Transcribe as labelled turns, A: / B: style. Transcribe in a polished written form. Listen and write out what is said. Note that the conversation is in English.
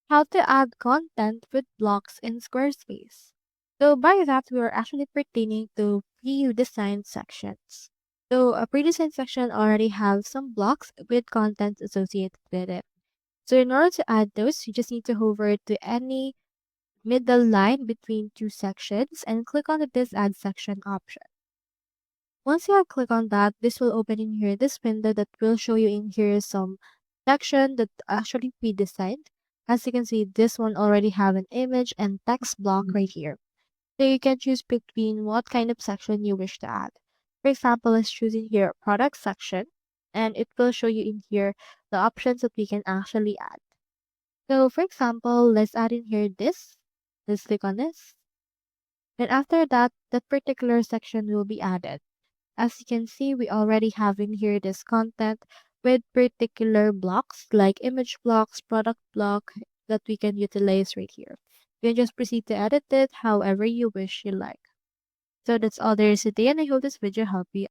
A: how to add content with blocks in Squarespace. So by that, we are actually pertaining to pre-designed sections. So a pre-designed section already have some blocks with content associated with it. So in order to add those, you just need to hover to any middle line between two sections and click on the this add section option. Once you have clicked on that, this will open in here this window that will show you in here some section that actually pre-designed. As you can see, this one already have an image and text block right here. So you can choose between what kind of section you wish to add. For example, let's choose in here product section, and it will show you in here the options that we can actually add. So for example, let's add in here this. Let's click on this. And after that, that particular section will be added. As you can see, we already have in here this content with particular blocks like image blocks, product block that we can utilize right here. You can just proceed to edit it however you wish you like. So that's all there is today, and I hope this video helped you